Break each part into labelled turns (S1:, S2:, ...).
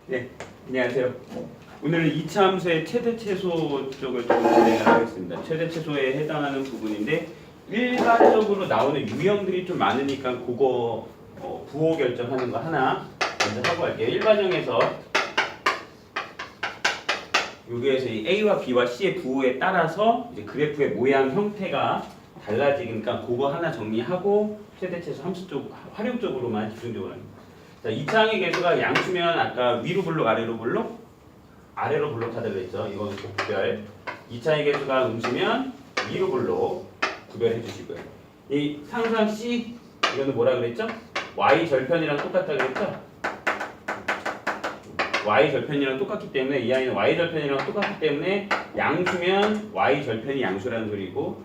S1: 네, 안녕하세요. 오늘은 이차함수의 최대 최소 쪽을 좀 진행을 하겠습니다. 최대 최소에 해당하는 부분인데 일반적으로 나오는 유형들이 좀 많으니까 그거 부호 결정하는 거 하나 먼저 하고 할게요. 일반형에서 여기에서 이 A와 B와 C의 부호에 따라서 이제 그래프의 모양 형태가 달라지니까 그거 하나 정리하고 최대 최소 함수 쪽 활용적으로만 집중적으로 합니다. 자, 이차항의 개수가 양수면 아까 위로 블록 아래로 블록? 아래로 블록 하다 그랬죠. 이건 구별. 이차항의 개수가 음수면 위로 블록 구별해 주시고요. 이 상수항 C 이거는 뭐라 그랬죠? Y 절편이랑 똑같다 그랬죠? Y 절편이랑 똑같기 때문에 이 아이는 Y 절편이랑 똑같기 때문에 양수면 Y 절편이 양수라는 소리고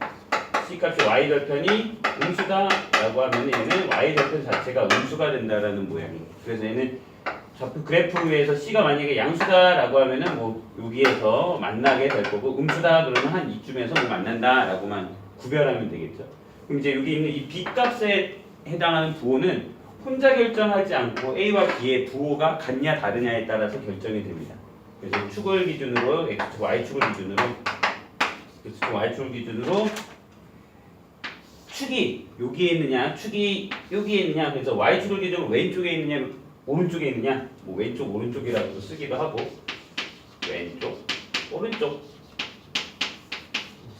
S1: C 값이 Y 절편이 음수다라고 하면 얘는 Y 절편 자체가 음수가 된다라는 모양이에요. 그래서 얘는 좌표 그래프에서 C가 만약에 양수다라고 하면은 뭐 여기에서 만나게 될 거고 음수다 그러면 한 이쯤에서 뭐 만난다라고만 구별하면 되겠죠. 그럼 이제 여기 있는 이 B 값에 해당하는 부호는 혼자 결정하지 않고 A와 B의 부호가 같냐 다르냐에 따라서 결정이 됩니다. 그래서 축을 기준으로 X축, Y축을 기준으로 X축, Y축을 기준으로 축이 여기에 있느냐, 축이 여기에 있느냐. 그래서 Y축을 기준으로 왼쪽에 있느냐, 오른쪽에 있느냐. 뭐 왼쪽, 오른쪽이라고 쓰기도 하고 왼쪽, 오른쪽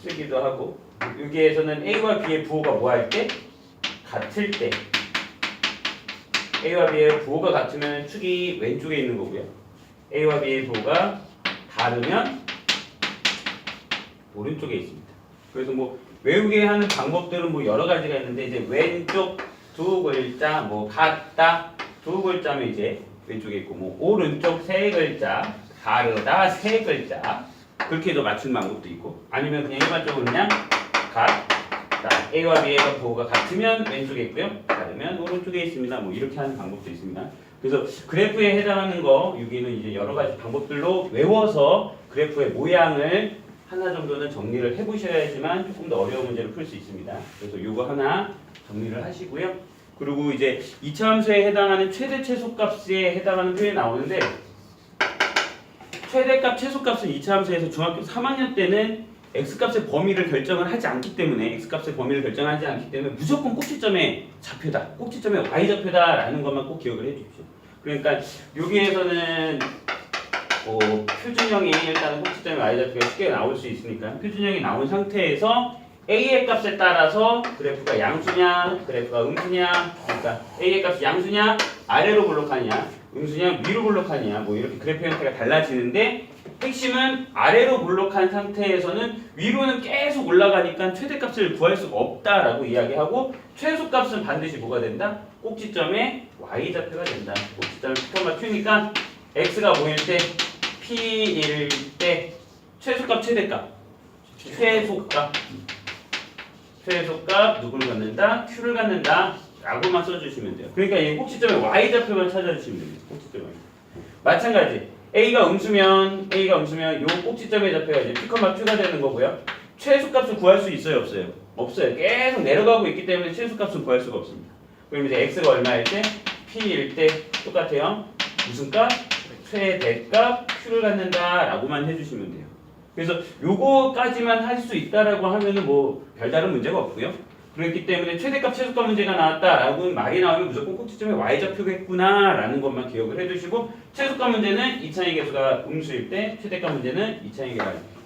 S1: 쓰기도 하고 여기에서는 A와 B의 부호가 뭐 할 때? 같을 때 A와 B의 부호가 같으면 축이 왼쪽에 있는 거고요. A와 B의 부호가 다르면 오른쪽에 있습니다. 그래서 뭐 외우게 하는 방법들은 뭐 여러 가지가 있는데 이제 왼쪽 두 글자 뭐 같다 두 글자면 이제 왼쪽에 있고 뭐 오른쪽 세 글자 다르다 세 글자 그렇게 해서 맞추는 방법도 있고 아니면 그냥 일반적으로 그냥 같다 A와 B의 부호가 같으면 왼쪽에 있고요 다르면 오른쪽에 있습니다. 뭐 이렇게 하는 방법도 있습니다. 그래서 그래프에 해당하는 거 여기는 이제 여러 가지 방법들로 외워서 그래프의 모양을 하나 정도는 정리를 해보셔야지만 조금 더 어려운 문제를 풀 수 있습니다. 그래서 이거 하나 정리를 하시고요. 그리고 이제 이차함수에 해당하는 최대 최소값에 해당하는 표현이 나오는데 최대값 최소값은 이차함수에서 중학교 3학년 때는 x값의 범위를 결정을 하지 않기 때문에 x값의 범위를 결정하지 않기 때문에 무조건 꼭지점의 좌표다, 꼭지점의 y좌표다라는 것만 꼭 기억을 해주십시오. 그러니까 여기에서는 표준형이 일단은 꼭지점의 y좌표가 쉽게 나올 수 있으니까 표준형이 나온 상태에서 a의 값에 따라서 그래프가 양수냐 그래프가 음수냐 그러니까 a의 값이 양수냐 아래로 블록하냐 음수냐 위로 블록하냐 뭐 이렇게 그래프 형태가 달라지는데 핵심은 아래로 블록한 상태에서는 위로는 계속 올라가니까 최대값을 구할 수가 없다라고 이야기하고 최소값은 반드시 뭐가 된다? 꼭지점의 y좌표가 된다. 꼭지점의 P콤마 Q니까 x가 뭐일 때 P일 때 최소값 최대값 최소값 누구를 갖는다? Q를 갖는다 라고만 써주시면 돼요. 그러니까 이 꼭지점의 y좌표만 찾아주시면 됩니다. 꼭지점의 마찬가지 A가 음수면 요 꼭지점의 좌표가 이제 P, Q가 되는 거고요. 최소값을 구할 수 있어요 없어요? 없어요. 계속 내려가고 있기 때문에 최소값을 구할 수가 없습니다. 그럼 이제 x가 얼마일 때? P일 때 똑같아요. 무슨 값? 최대값 Q를 갖는다 라고만 해주시면 돼요. 그래서 요거까지만 할 수 있다라고 하면은 뭐 별다른 문제가 없고요. 그렇기 때문에 최대값 최소값 문제가 나왔다라고 말이 나오면 무조건 꼭지점에 y좌표겠구나 라는 것만 기억을 해두시고 최소값 문제는 이차항의 개수가 음수일 때 최대값 문제는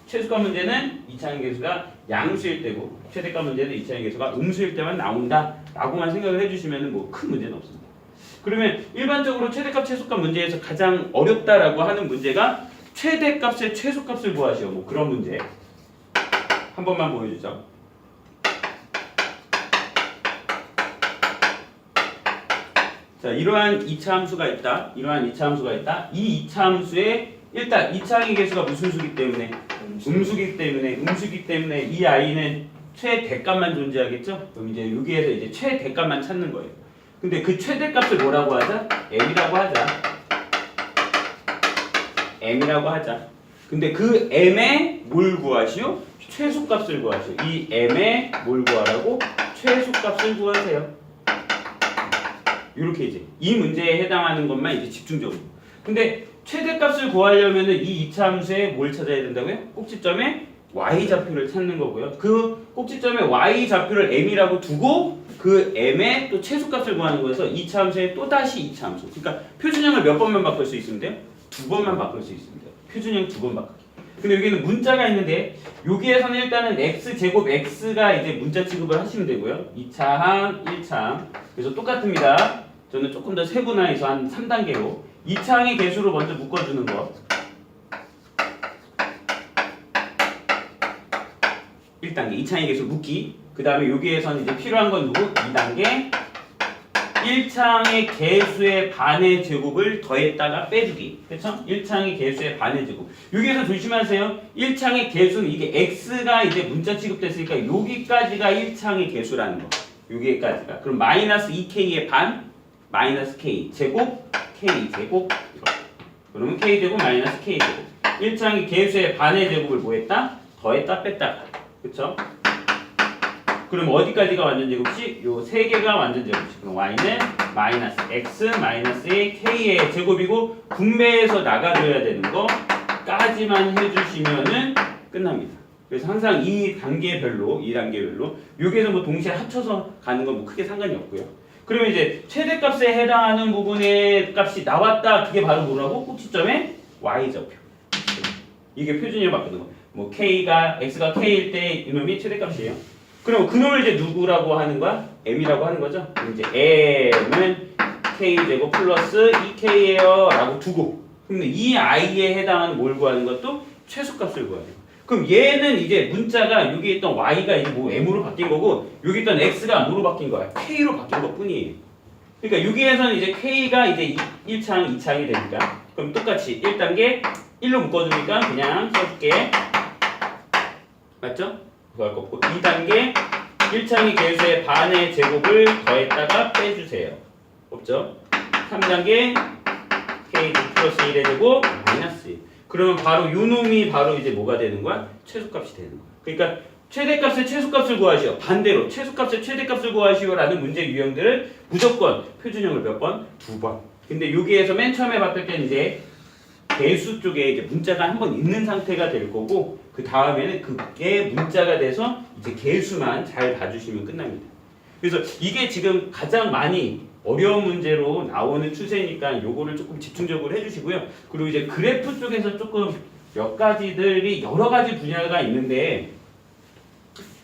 S1: 최소값 문제는 이차항의 개수가 양수일 때고 최대값 문제는 이차항의 개수가 음수일 때만 나온다 라고만 생각을 해주시면 뭐 큰 문제는 없습니다. 그러면 일반적으로 최대값 최소값 문제에서 가장 어렵다라고 하는 문제가 최대값의 최소값을 구하시오. 뭐 그런 문제 한 번만 보여주죠. 자, 이러한 이차함수가 있다. 이 이차함수에 일단 이차항의 개수가 무슨 수기 때문에 음수기 때문에 이 아이는 최대값만 존재하겠죠. 그럼 이제 여기에서 이제 최대값만 찾는 거예요. 근데 그 최대값을 뭐라고 하자? m이라고 하자. 근데 그 m에 뭘 구하시오? 최소값을 구하시오. 이 m에 뭘 구하라고? 최소값을 구하세요. 이렇게 이제 이 문제에 해당하는 것만 이제 집중적으로 근데 최대값을 구하려면은 이 이차함수에 뭘 찾아야 된다고요? 꼭지점에 y좌표를 찾는 거고요. 그 꼭지점에 y좌표를 m이라고 두고 그 m의 또 최소값을 구하는 거여서 이차함수에 또 다시 이차함수. 그러니까 표준형을 몇 번만 바꿀 수 있으면 돼요? 두 번만 바꿀 수 있습니다. 표준형 두 번 바꾸기. 근데 여기는 문자가 있는데 여기에서는 일단은 x제곱 x가 이제 문자 취급을 하시면 되고요. 2차항, 1차항. 그래서 똑같습니다. 저는 조금 더 세분화해서 한 3단계로 2차항의 개수로 먼저 묶어주는 거. 1단계 2차항의 개수 묶기. 그 다음에 여기에서는 이제 필요한 건 누구? 2단계 1차항의 개수의 반의 제곱을 더했다가 빼주기. 그렇죠? 1차항의 개수의 반의 제곱. 여기에서 조심하세요. 1차항의 개수는 이게 x가 이제 문자 취급됐으니까 여기까지가 1차항의 개수라는 거. 여기까지가. 그럼 마이너스 2k의 반 마이너스 k 제곱 k 제곱 이렇게. 그러면 k 제곱 마이너스 k 제곱. 1차항의 개수의 반의 제곱을 뭐 했다? 더했다 뺐다. 그렇죠? 그럼 어디까지가 완전 제곱식? 요 세 개가 완전 제곱식. 그럼 y는 마이너스 x 마이너스 k의 제곱이고 분배해서 나가줘야 되는 거까지만 해주시면은 끝납니다. 그래서 항상 이 단계별로 여기에서 뭐 동시에 합쳐서 가는 건 뭐 크게 상관이 없고요. 그러면 이제 최대값에 해당하는 부분의 값이 나왔다. 그게 바로 뭐라고? 꼭지점의 y좌표. 이게 표준형 바꾸는 거. 뭐 x가 k일 때 이놈이 최대값이에요. 그럼 그놈을 이제 누구라고 하는 거야? m이라고 하는 거죠. 그럼 이제 m은 k제곱 플러스 2k예요 라고 두고 근데 이 i에 해당하는 뭘 구하는 것도 최소값을 구해야 돼요. 그럼 얘는 이제 문자가 여기 있던 y가 이제 뭐 m으로 바뀐 거고 여기 있던 x가 뭐로 바뀐 거야? k로 바뀐 것 뿐이에요. 그러니까 여기에서는 이제 k가 이제 1차항, 2차항이 되니까 그럼 똑같이 1단계 1로 묶어주니까 그냥 써줄게. 맞죠? 구할 거고 2단계 1차항의 개수의 반의 제곱을 더했다가 빼주세요. 없죠? 3단계 k 플러스 1의 제곱 마이너스 1. 그러면 바로 요 놈이 바로 이제 뭐가 되는 거야? 최소값이 되는 거야. 그러니까 최대값의 최소값을 구하시오. 반대로 최소값의 최대값을 구하시오라는 문제 유형들을 무조건 표준형을 몇 번? 두 번. 근데 여기에서 맨 처음에 봤을 때는 이제 개수 쪽에 이제 문자가 한 번 있는 상태가 될 거고 그 다음에는 그게 문자가 돼서 이제 개수만 잘 봐주시면 끝납니다. 그래서 이게 지금 가장 많이 어려운 문제로 나오는 추세니까 요거를 조금 집중적으로 해주시고요. 그리고 이제 그래프 쪽에서 조금 몇 가지들이 여러 가지 분야가 있는데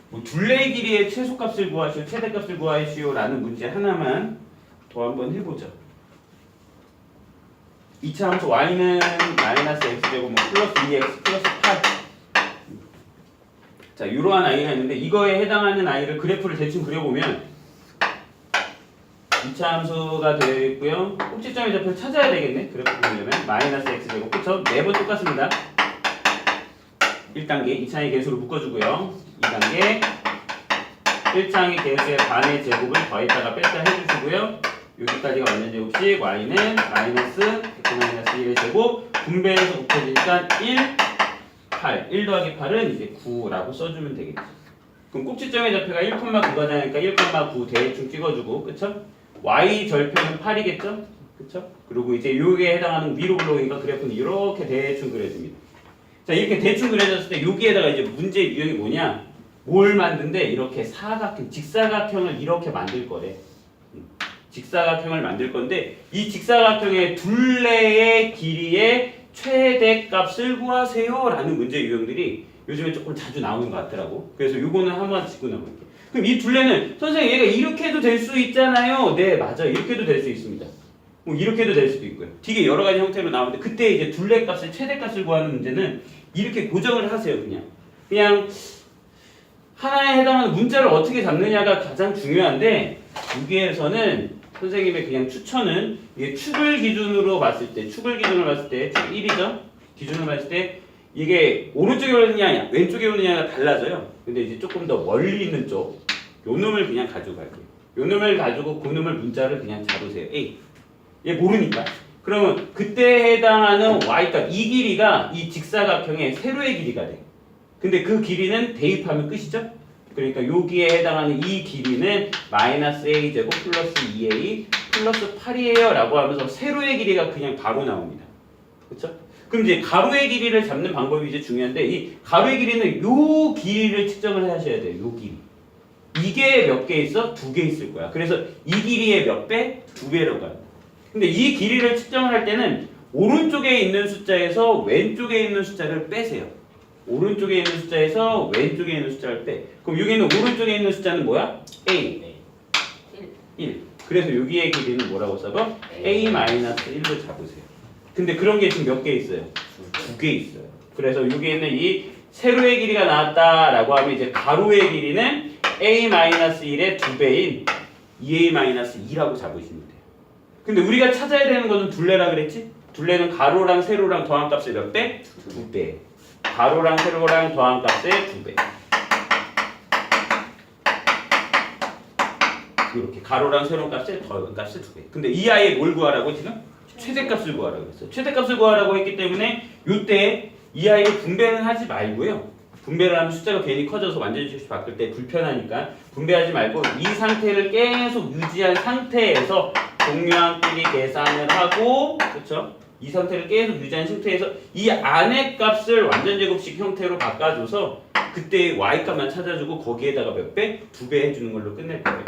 S1: 뭐 둘레 길이의 최소값을 구하시오, 최대값을 구하시오라는 문제 하나만 더 한번 해보죠. 2차 함수 y는 마이너스 x제곱 뭐 플러스 2x 플러스 8. 자, 이러한 i가 있는데 이거에 해당하는 i를 그래프를 대충 그려보면 2차 함수가 되어 있고요. 꼭지점의 좌표를 찾아야 되겠네. 그래프 보려면 마이너스 x제곱 그쵸? 매번 똑같습니다. 1단계 2차항의 개수를 묶어주고요. 2단계 1차항의 개수의 반의 제곱을 더했다가 뺐다 해주시고요. 여기까지가 완전 제곱식 y는 마이너스 x 마이너스 1의 제곱 분배해서 곱해지니까 1, 8 1 더하기 8은 이제 9라고 써주면 되겠죠. 그럼 꼭지점의 좌표가 1,9가 되니까 1,9 대충 찍어주고 그쵸? y 절표는 8이겠죠? 그쵸? 그리고 이제 요게 해당하는 위로 블록이니까 그래프는 이렇게 대충 그려줍니다. 자 이렇게 대충 그려졌을 때 여기에다가 이제 문제 유형이 뭐냐? 뭘 만든데 이렇게 사각형, 직사각형을 이렇게 만들 거래. 직사각형을 만들 건데 이 직사각형의 둘레의 길이의 최대값을 구하세요 라는 문제 유형들이 요즘에 조금 자주 나오는 것 같더라고. 그래서 요거는 한번 짚고 넘어갈게요. 그럼 이 둘레는 선생님 얘가 이렇게 해도 될 수 있잖아요. 네 맞아요. 이렇게 해도 될 수 있습니다. 뭐 이렇게도 될 수도 있고요. 되게 여러 가지 형태로 나오는데 그때 이제 둘레값의 최대값을 구하는 문제는 이렇게 고정을 하세요. 그냥 하나에 해당하는 문자를 어떻게 잡느냐가 가장 중요한데 여기에서는 선생님의 그냥 추천은 이게 축을 기준으로 봤을 때 축 1이죠. 기준으로 봤을 때 이게 오른쪽에 오느냐 왼쪽에 오느냐가 달라져요. 근데 이제 조금 더 멀리 있는 쪽 요 놈을 그냥 가지고 갈게요. 요 놈을 가지고 그 놈을 문자를 그냥 잡으세요. A. 얘 모르니까. 그러면 그때 해당하는 y값 이 길이가 이 직사각형의 세로의 길이가 돼. 근데 그 길이는 대입하면 끝이죠. 그러니까 여기에 해당하는 이 길이는 마이너스 a 제곱 플러스 2a 플러스 8이에요 라고 하면서 세로의 길이가 그냥 바로 나옵니다. 그렇죠? 그럼 이제 가로의 길이를 잡는 방법이 이제 중요한데 이 가로의 길이는 요 길이를 측정을 하셔야 돼요. 요 길이. 이게 몇 개 있어? 2개 있을 거야. 그래서 이 길이의 몇 배? 2배라고 해요. 근데 이 길이를 측정을 할 때는 오른쪽에 있는 숫자에서 왼쪽에 있는 숫자를 빼세요. 오른쪽에 있는 숫자에서 왼쪽에 있는 숫자를 빼. 그럼 여기 있는 오른쪽에 있는 숫자는 뭐야? A. 1. 그래서 여기의 길이는 뭐라고 써봐? A-1로 잡으세요. 근데 그런 게 지금 몇 개 있어요? 2개 있어요. 그래서 여기 있는 이 세로의 길이가 나왔다라고 하면 이제 가로의 길이는 A-1의 2배인 2A-2라고 잡으시면 돼요. 근데 우리가 찾아야 되는 거는 둘레라 그랬지? 둘레는 가로랑 세로랑 더한 값의 몇 배? 2배. 가로랑 세로랑 더한 값의 2배. 이렇게 가로랑 세로 값의 더한 값의 2배. 근데 이 아이의 뭘 구하라고 지금? 최대값을 구하라고 했어요. 최대값을 구하라고 했기 때문에 이때 이 아이를 분배는 하지 말고요. 분배를 하면 숫자가 괜히 커져서 완전히 바꿀 때 불편하니까 분배하지 말고 이 상태를 계속 유지한 상태에서 동류항끼리 계산을 하고, 그렇죠? 이 상태를 계속 유지한 상태에서 이 안의 값을 완전 제곱식 형태로 바꿔줘서 그때 y 값만 찾아주고 거기에다가 몇 배? 2배 해주는 걸로 끝낼 거예요.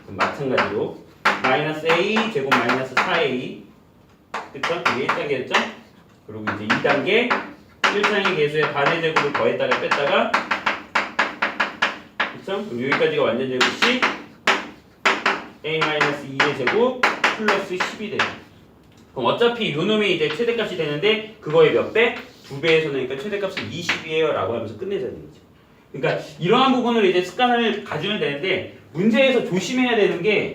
S1: 그럼 마찬가지로 마이너스 a 제곱 마이너스 4a, 그쵸? 이게 1단계였죠? 그리고 이제 2단계 1상의 개수의 반의 제곱을 더했다가 뺐다가, 그쵸? 그럼 여기까지가 완전 제곱식 a-2의 제곱 플러스 10이 되죠. 그럼 어차피 요 놈이 이제 최대값이 되는데 그거의 몇 배? 2배에서 나니까 최대값은 20이에요 라고 하면서 끝내자는 거죠. 그러니까 이러한 부분을 이제 습관을 가지면 되는데 문제에서 조심해야 되는 게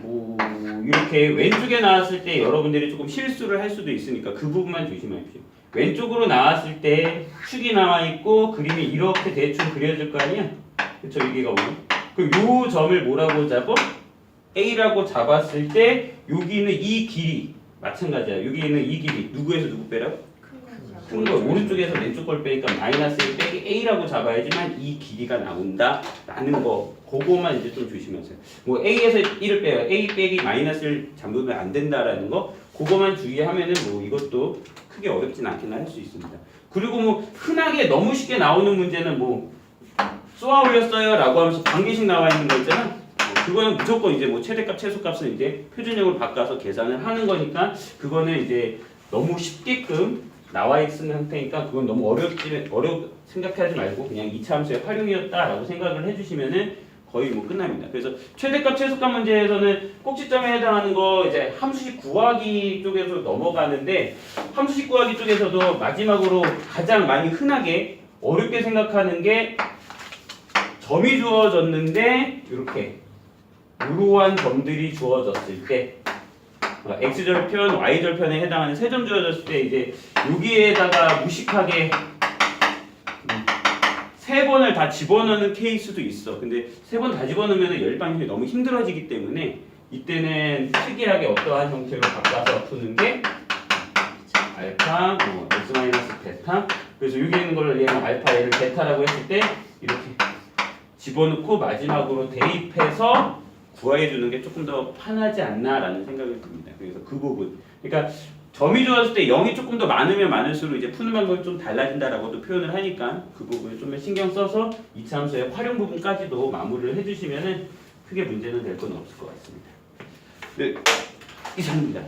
S1: 뭐 이렇게 왼쪽에 나왔을 때 여러분들이 조금 실수를 할 수도 있으니까 그 부분만 조심하십시오. 왼쪽으로 나왔을 때 축이 나와 있고 그림이 이렇게 대충 그려질 거 아니야? 그쵸? 이게 오면 그럼 요 점을 뭐라고 잡어? A라고 잡았을 때 여기 있는 이 길이 마찬가지야. 여기 있는 이 길이 누구에서 누구 빼라고? 큰 거. 오른쪽에서 왼쪽 걸 빼니까 마이너스 1 빼기 A라고 잡아야지만 이 길이가 나온다 라는 거, 그거만 이제 좀 조심하세요. 뭐 A에서 1을 빼요. A 빼기 마이너스를 잡으면 안 된다라는 거, 그거만 주의하면은 뭐 이것도 크게 어렵진 않긴 할 수 있습니다. 그리고 뭐 흔하게 너무 쉽게 나오는 문제는 뭐 쏘아 올렸어요 라고 하면서 관계식 나와 있는 거 있잖아. 그거는 무조건 이제 뭐 최대값, 최소값은 이제 표준형으로 바꿔서 계산을 하는 거니까 그거는 이제 너무 쉽게끔 나와 있는 상태니까 그건 너무 어렵 생각하지 말고 그냥 이차 함수의 활용이었다라고 생각을 해주시면은 거의 뭐 끝납니다. 그래서 최대값, 최소값 문제에서는 꼭지점에 해당하는 거 이제 함수식 구하기 쪽에서 넘어가는데 함수식 구하기 쪽에서도 마지막으로 가장 많이 흔하게 어렵게 생각하는 게 점이 주어졌는데 이렇게 이러한 점들이 주어졌을 때 x절편, y절편에 해당하는 세 점 주어졌을 때 이제 여기에다가 무식하게 세 번을 다 집어넣는 케이스도 있어. 근데 세 번 다 집어넣으면 열방식이 너무 힘들어지기 때문에 이때는 특이하게 어떠한 형태로 바꿔서 푸는 게 알파, x 마이너스 베타. 그래서 여기 있는 걸 얘는 알파, 얘를 베타라고 했을 때 이렇게 집어넣고 마지막으로 대입해서 구하해 주는 게 조금 더 편하지 않나라는 생각이 듭니다. 그래서 그 부분. 그러니까 점이 주어졌을 때 0이 조금 더 많으면 많을수록 이제 푸는 방법이 좀 달라진다라고도 표현을 하니까 그 부분을 좀 신경 써서 이차 함수의 활용 부분까지도 마무리를 해주시면은 크게 문제는 될 건 없을 것 같습니다. 네, 이상입니다.